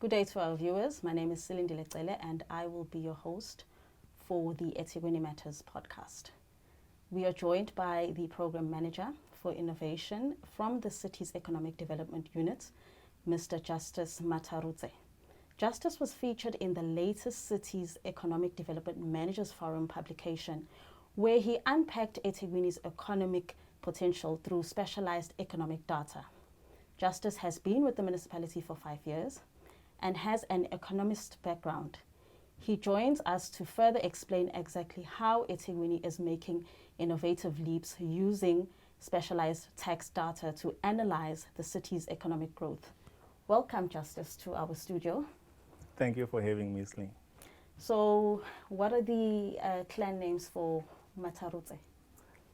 Good day to our viewers. My name is Silindile Cele and I will be your host for the EThekwini Matters podcast. We are joined by the Program Manager for Innovation from the city's Economic Development Unit, Mr. Justice Matarutse. Justice was featured in the latest City's Economic Development Managers Forum publication, where he unpacked EThekwini's economic potential through specialized economic data. Justice has been with the municipality for 5 years and has an economist background. He joins us to further explain exactly how EThekwini is making innovative leaps using specialized tax data to analyze the city's economic growth. Welcome, Justice, to our studio. Thank you for having me, Sling. So, what are the clan names for Matarutse?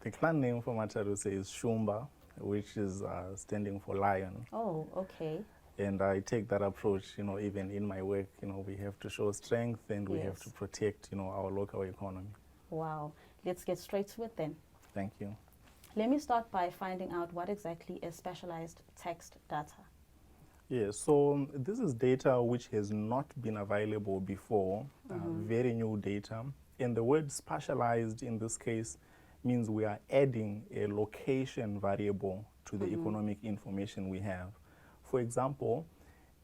The clan name for Matarutse is Shumba, which is standing for lion. Oh, okay. And I take that approach, even in my work, we have to show strength and we have to protect, our local economy. Wow. Let's get straight to it then. Thank you. Let me start by finding out what exactly is specialized text data. Yeah, so this is data which has not been available before, very new data. And the word specialized in this case means we are adding a location variable to the economic information we have. For example,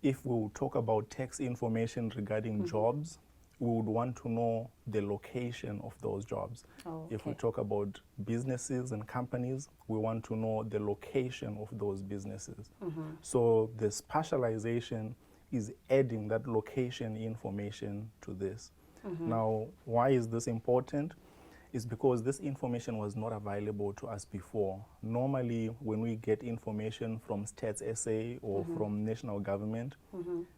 if we will talk about tax information regarding jobs, we would want to know the location of those jobs. Oh, If we okay. talk about businesses and companies, we want to know the location of those businesses. So the spatialization is adding that location information to this. Now, why is this important? It's because this information was not available to us before. Normally, when we get information from Stats SA or from national government,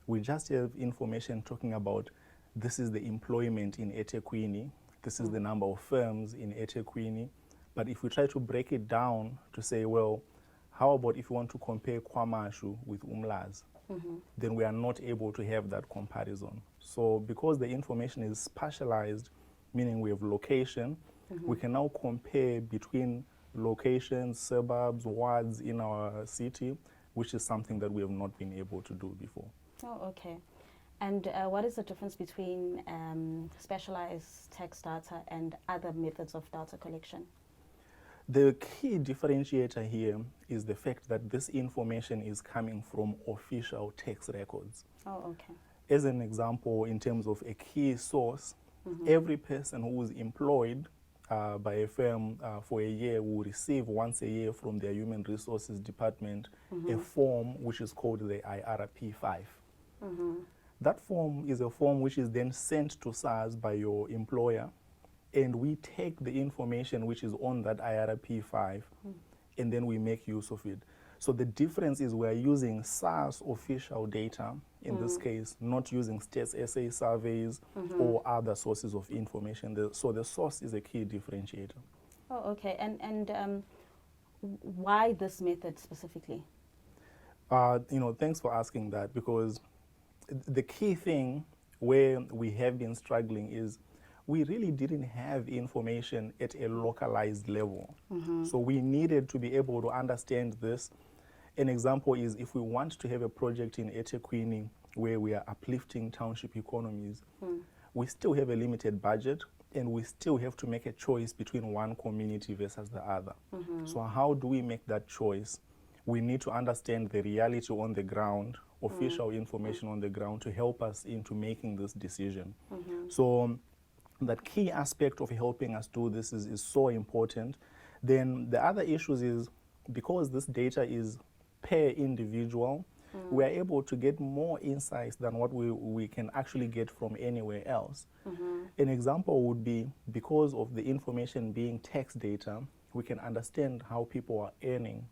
we just have information talking about this is the employment in EThekwini, this is the number of firms in EThekwini. But if we try to break it down to say, well, how about if you want to compare KwaMashu with Umlazi, then we are not able to have that comparison. So because the information is spatialized, meaning we have location, we can now compare between locations, suburbs, wards in our city, which is something that we have not been able to do before. Oh, okay. And what is the difference between specialized text data and other methods of data collection? The key differentiator here is the fact that this information is coming from official tax records. Oh, okay. As an example, in terms of a key source, every person who is employed by a firm for a year will receive once a year from their Human Resources Department a form which is called the IRP5. That form is a form which is then sent to SARS by your employer, and we take the information which is on that IRP5 and then we make use of it. So the difference is we're using SARS official data, in this case, not using Stats SA surveys or other sources of information. So the source is a key differentiator. Oh, okay. And why this method specifically? Thanks for asking that, because the key thing where we have been struggling is we really didn't have information at a localized level. So we needed to be able to understand this. An example is if we want to have a project in EThekwini where we are uplifting township economies, we still have a limited budget and we still have to make a choice between one community versus the other. So how do we make that choice? We need to understand the reality on the ground, official information on the ground to help us into making this decision. So that key aspect of helping us do this is so important. Then the other issues is because this data is per individual, we are able to get more insights than what we can actually get from anywhere else. An example would be because of the information being tax data, we can understand how people are earning.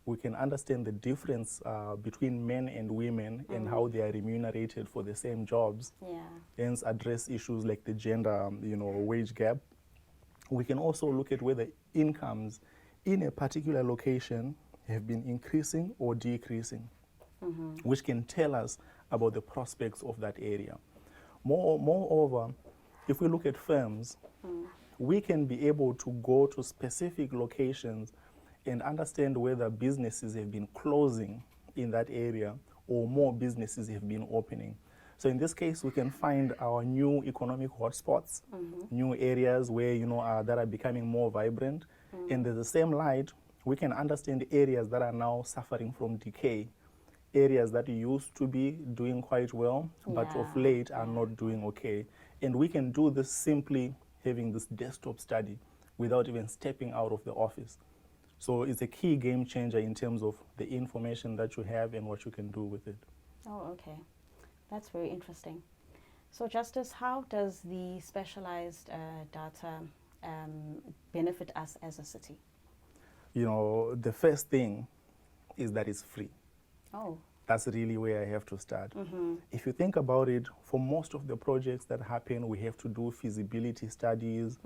We can understand the difference between men and women and how they are remunerated for the same jobs. Hence address issues like the gender, wage gap. We can also look at whether incomes in a particular location have been increasing or decreasing, which can tell us about the prospects of that area. Moreover, if we look at firms, we can be able to go to specific locations and understand whether businesses have been closing in that area or more businesses have been opening. So in this case, we can find our new economic hotspots, new areas where, that are becoming more vibrant. And in the same light, we can understand areas that are now suffering from decay, areas that used to be doing quite well, but of late are not doing okay. And we can do this simply having this desktop study without even stepping out of the office. So it's a key game changer in terms of the information that you have and what you can do with it. Oh, okay. That's very interesting. So, Justice, how does the specialized data benefit us as a city? The first thing is that it's free. Oh. That's really where I have to start. If you think about it, for most of the projects that happen, we have to do feasibility studies.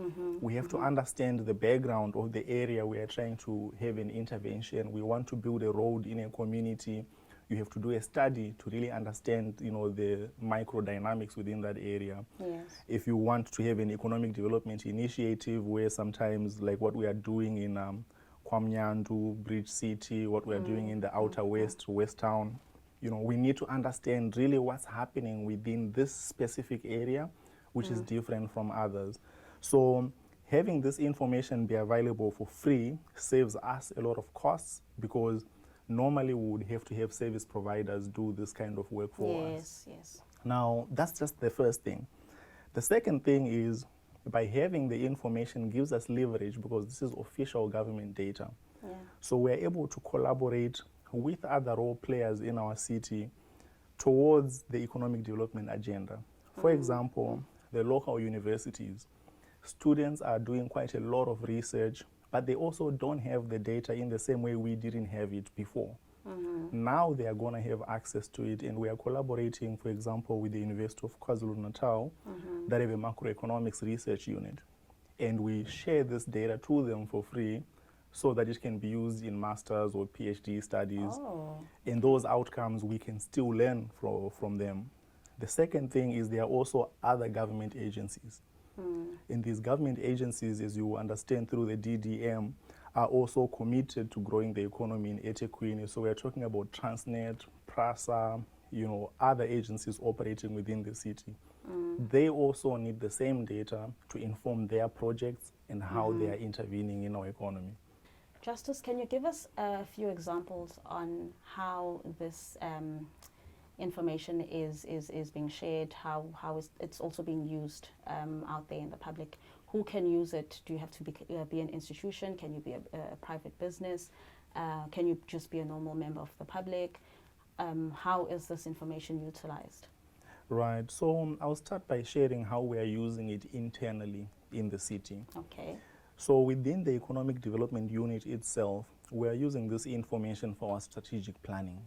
We have to understand the background of the area we are trying to have an intervention. We want to build a road in a community. You have to do a study to really understand, the microdynamics within that area. Yes. If you want to have an economic development initiative where sometimes, like what we are doing in Kwamnyandu, Bridge City, what we are doing in the Outer West, West Town, we need to understand really what's happening within this specific area, which is different from others. So having this information be available for free saves us a lot of costs, because normally we would have to have service providers do this kind of work for us. Yes. Now, that's just the first thing. The second thing is, by having the information gives us leverage, because this is official government data. Yeah. So we're able to collaborate with other role players in our city towards the economic development agenda. For example, the local universities, students are doing quite a lot of research, but they also don't have the data in the same way we didn't have it before. Now they are going to have access to it, and we are collaborating, for example, with the University of KwaZulu-Natal that have a macroeconomics research unit. And we share this data to them for free so that it can be used in master's or PhD studies. Oh. And those outcomes we can still learn from them. The second thing is there are also other government agencies. And these government agencies, as you understand through the DDM, are also committed to growing the economy in EThekwini. So we're talking about Transnet, PRASA, other agencies operating within the city. They also need the same data to inform their projects and how they are intervening in our economy. Justice, can you give us a few examples on how this information is being shared, how it's also being used out there in the public? Who can use it? Do you have to be an institution? Can you be a private business? Can you just be a normal member of the public? How is this information utilized? Right. So I'll start by sharing how we are using it internally in the city. Okay. So within the economic development unit itself, we are using this information for our strategic planning.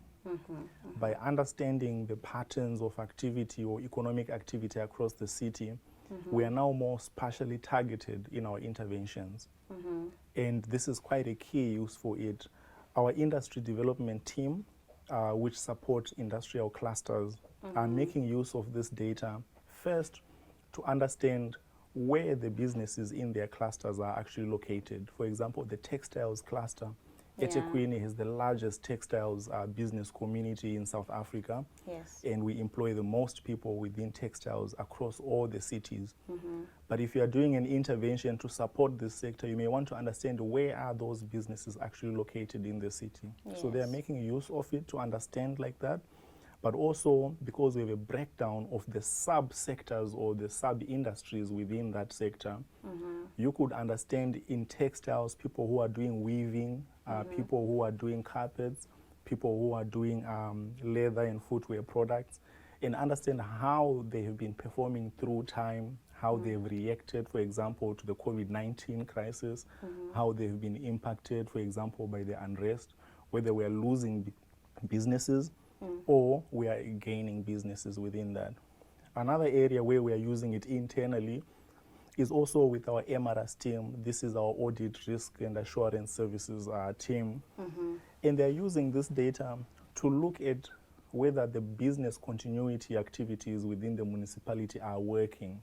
By understanding the patterns of activity or economic activity across the city, we are now more spatially targeted in our interventions. And this is quite a key use for it. Our industry development team, which support industrial clusters, are making use of this data first to understand where the businesses in their clusters are actually located. For example, the textiles cluster, EThekwini has the largest textiles business community in South Africa. Yes. And we employ the most people within textiles across all the cities. But if you are doing an intervention to support this sector, you may want to understand where are those businesses actually located in the city. Yes. So they are making use of it to understand like that. But also, because we have a breakdown of the sub-sectors or the sub-industries within that sector, you could understand in textiles, people who are doing weaving, people who are doing carpets, people who are doing leather and footwear products, and understand how they have been performing through time, how they've reacted, for example, to the COVID-19 crisis, how they've been impacted, for example, by the unrest, whether we're losing businesses or we are gaining businesses within that. Another area where we are using it internally is also with our MRS team. This is our audit, risk and assurance services team. And they're using this data to look at whether the business continuity activities within the municipality are working.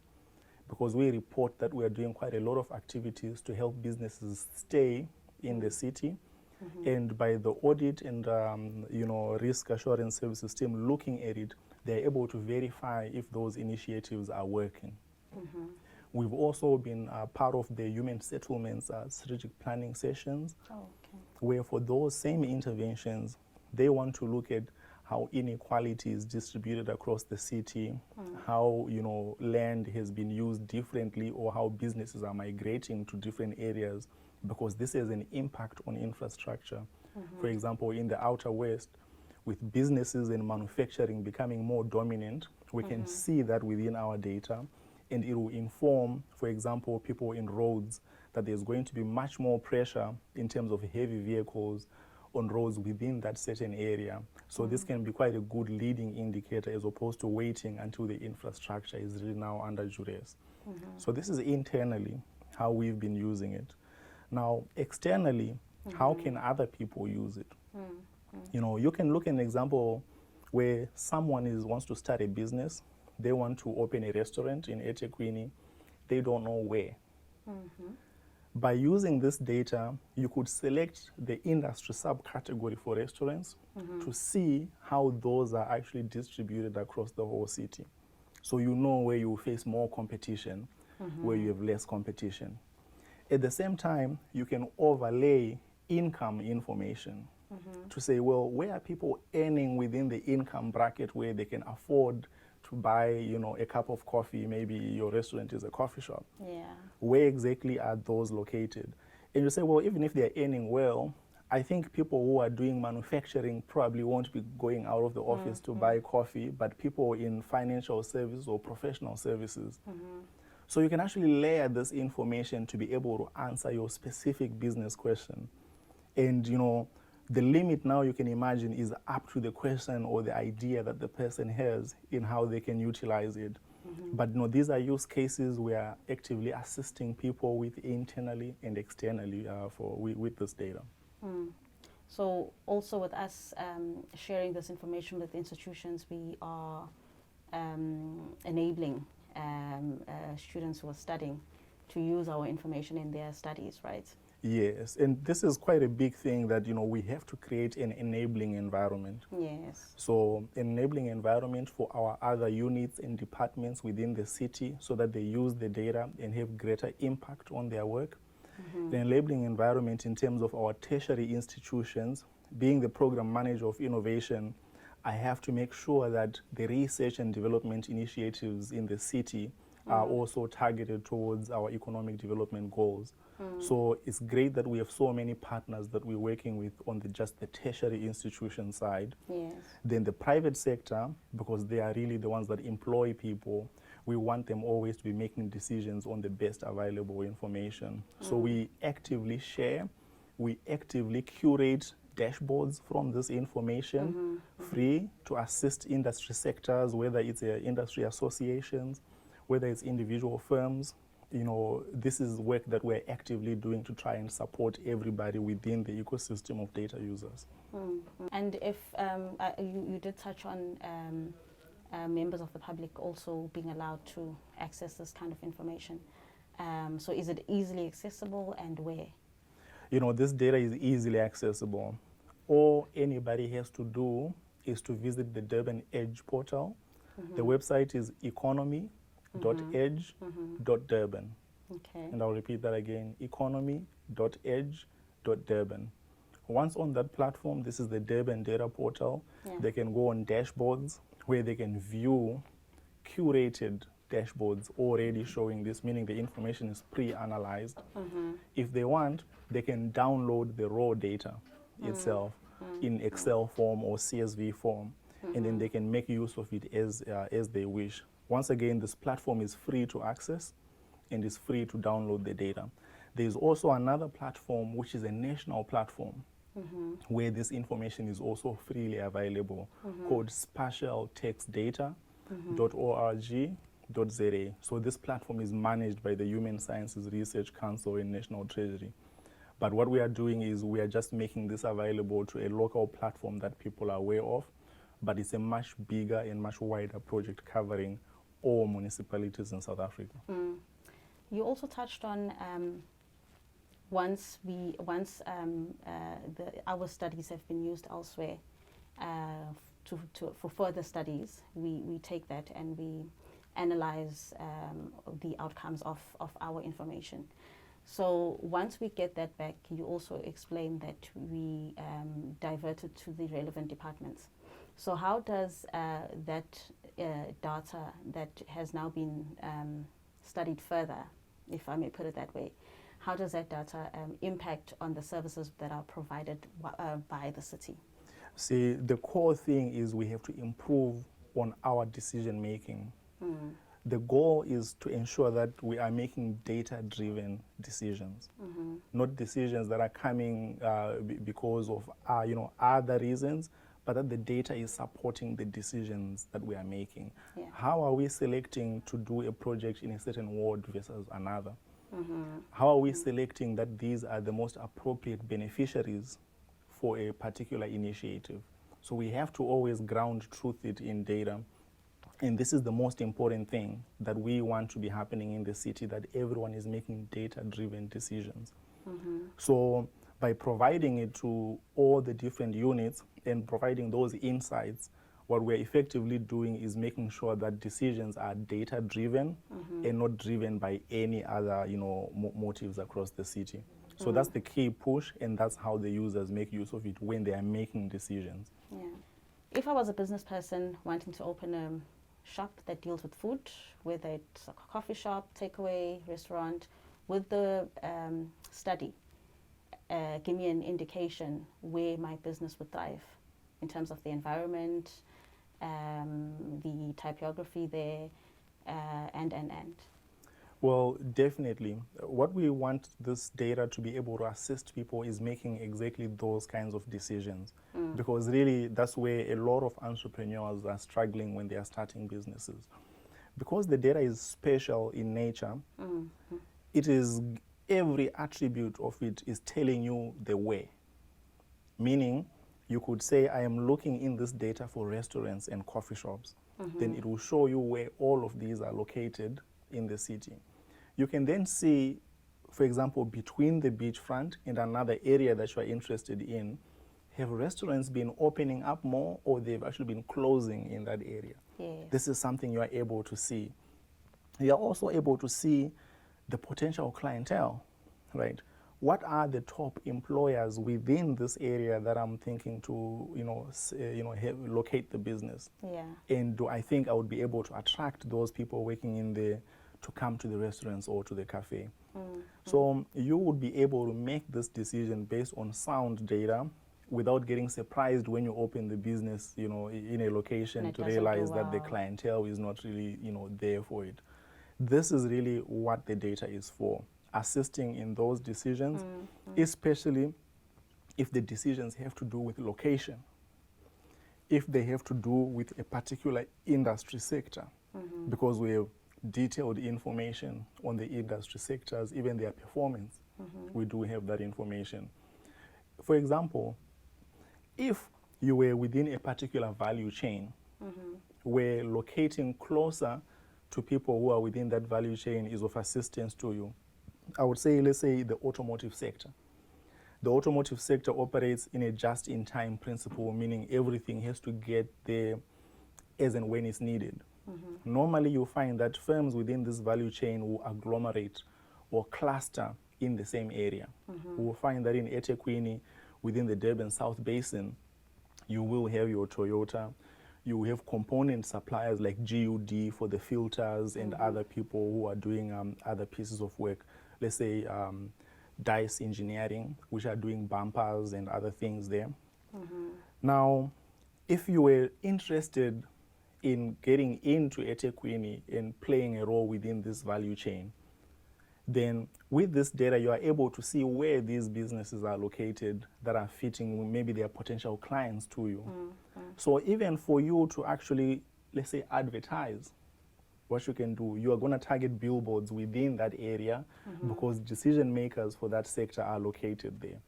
Because we report that we are doing quite a lot of activities to help businesses stay in the city. And by the audit and risk assurance services team looking at it, they're able to verify if those initiatives are working. We've also been part of the human settlements strategic planning sessions, where for those same interventions, they want to look at how inequality is distributed across the city, how land has been used differently, or how businesses are migrating to different areas, because this has an impact on infrastructure. For example, in the Outer West, with businesses and manufacturing becoming more dominant, we can see that within our data, and it will inform, for example, people in roads, that there's going to be much more pressure in terms of heavy vehicles on roads within that certain area. So this can be quite a good leading indicator, as opposed to waiting until the infrastructure is really now under duress. So this is internally how we've been using it. Now, externally, how can other people use it? You can look at an example where someone wants to start a business. They want to open a restaurant in EThekwini. They don't know where. By using this data, you could select the industry subcategory for restaurants to see how those are actually distributed across the whole city. So you know where you face more competition, where you have less competition. At the same time, you can overlay income information to say, well, where are people earning within the income bracket where they can afford to buy, a cup of coffee? Maybe your restaurant is a coffee shop. Where exactly are those located? And you say, well, even if they're earning well, I think people who are doing manufacturing probably won't be going out of the office to buy coffee, but people in financial services or professional services. So you can actually layer this information to be able to answer your specific business question. And, the limit now, you can imagine, is up to the question or the idea that the person has in how they can utilize it. But these are use cases we are actively assisting people with internally and externally with this data. So also with us sharing this information with institutions, we are enabling students who are studying to use our information in their studies, right? Yes, and this is quite a big thing that, we have to create an enabling environment. Yes. So enabling environment for our other units and departments within the city, so that they use the data and have greater impact on their work. The enabling environment in terms of our tertiary institutions, being the program manager of innovation, I have to make sure that the research and development initiatives in the city are also targeted towards our economic development goals. So it's great that we have so many partners that we're working with on just the tertiary institution side. Yes. Then the private sector, because they are really the ones that employ people, we want them always to be making decisions on the best available information. So we actively share, we actively curate dashboards from this information, free to assist industry sectors, whether it's industry associations, whether it's individual firms. This is work that we're actively doing to try and support everybody within the ecosystem of data users. And if you did touch on members of the public also being allowed to access this kind of information. So is it easily accessible, and where? This data is easily accessible. All anybody has to do is to visit the Durban Edge portal. The website is economy.edge.durban. Okay. And I'll repeat that again, economy.edge.durban. Once on that platform, this is the Durban data portal. They can go on dashboards where they can view curated dashboards already showing this, meaning the information is pre-analyzed. If they want, they can download the raw data itself in Excel form or CSV form, and then they can make use of it as they wish. Once again, this platform is free to access and is free to download the data. There's also another platform, which is a national platform, where this information is also freely available, called Spatial Text Data.org.za. So this platform is managed by the Human Sciences Research Council and National Treasury. But what we are doing is we are just making this available to a local platform that people are aware of, but it's a much bigger and much wider project covering all municipalities in South Africa. You also touched on our studies have been used elsewhere for further studies, we take that and we analyze the outcomes of our information. So once we get that back, you also explain that we divert it to the relevant departments. So how does that data that has now been studied further, if I may put it that way, how does that data impact on the services that are provided by the city? See, the core thing is we have to improve on our decision making. The goal is to ensure that we are making data-driven decisions, not decisions that are coming because of other reasons, but that the data is supporting the decisions that we are making. Yeah. How are we selecting to do a project in a certain ward versus another? How are we selecting that these are the most appropriate beneficiaries for a particular initiative? So we have to always ground truth it in data. And this is the most important thing that we want to be happening in the city, that everyone is making data-driven decisions. So by providing it to all the different units and providing those insights, what we're effectively doing is making sure that decisions are data-driven and not driven by any other, motives across the city. So that's the key push, and that's how the users make use of it when they are making decisions. Yeah. If I was a business person wanting to open a shop that deals with food, whether it's a coffee shop, takeaway, restaurant, with the study, give me an indication where my business would thrive in terms of the environment, the typography there, and. Well, definitely. What we want this data to be able to assist people is making exactly those kinds of decisions. Because really, that's where a lot of entrepreneurs are struggling when they are starting businesses. Because the data is spatial in nature, it is every attribute of it is telling you the way. Meaning, you could say, I am looking in this data for restaurants and coffee shops. Then it will show you where all of these are located in the city. You can then see, for example, between the beachfront and another area that you are interested in, have restaurants been opening up more, or they've actually been closing in that area? Yes. This is something you are able to see. You are also able to see the potential clientele, right? What are the top employers within this area that I'm thinking to, locate the business? Yeah. And do I think I would be able to attract those people working in there to come to the restaurants or to the cafe? So you would be able to make this decision based on sound data without getting surprised when you open the business, in a location to realize that the clientele is not really, there for it. This is really what the data is for, assisting in those decisions, especially if the decisions have to do with location, if they have to do with a particular industry sector, because we have detailed information on the industry sectors, even their performance. We do have that information. For example, if you were within a particular value chain, where locating closer to people who are within that value chain is of assistance to you, I would say, let's say the automotive sector. The automotive sector operates in a just-in-time principle, meaning everything has to get there as and when it's needed. Normally, you'll find that firms within this value chain will agglomerate or cluster in the same area. We will find that in EThekwini, within the Durban South Basin, you will have your Toyota, you will have component suppliers like GUD for the filters and other people who are doing other pieces of work. Let's say Dice Engineering, which are doing bumpers and other things there. Now, if you were interested in getting into EThekwini and playing a role within this value chain, then with this data, you are able to see where these businesses are located that are fitting maybe their potential clients to you. So even for you to actually, let's say, advertise, what you can do, you are going to target billboards within that area because decision makers for that sector are located there.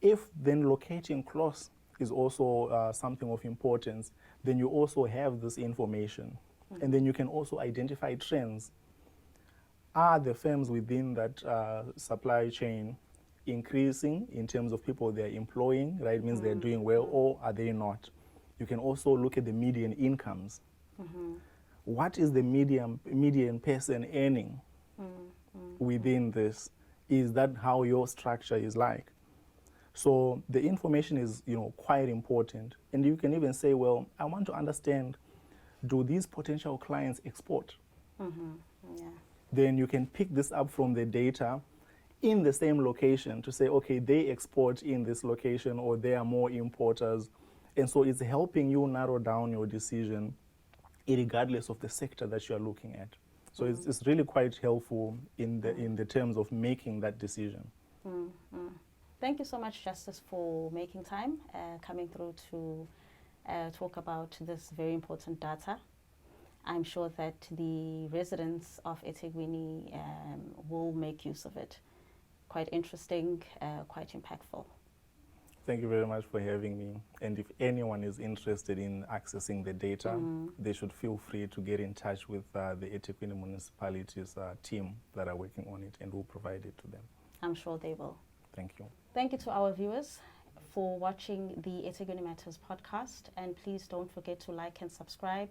If then locating close is also something of importance, then you also have this information. And then you can also identify trends. Are the firms within that supply chain increasing in terms of people they're employing, right? Means they're doing well, or are they not? You can also look at the median incomes. What is the median person earning within this? Is that how your structure is like? So the information is, quite important. And you can even say, well, I want to understand, do these potential clients export? Yeah. Then you can pick this up from the data in the same location to say, okay, they export in this location, or they are more importers. And so it's helping you narrow down your decision regardless of the sector that you are looking at. So it's really quite helpful in the terms of making that decision. Thank you so much, Justice, for making time, coming through to talk about this very important data. I'm sure that the residents of EThekwini will make use of it. Quite interesting, quite impactful. Thank you very much for having me. And if anyone is interested in accessing the data, they should feel free to get in touch with the EThekwini municipality's team that are working on it, and we'll provide it to them. I'm sure they will. Thank you. Thank you to our viewers for watching the EThekwini Matters podcast. And please don't forget to like and subscribe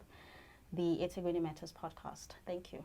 the EThekwini Matters podcast. Thank you.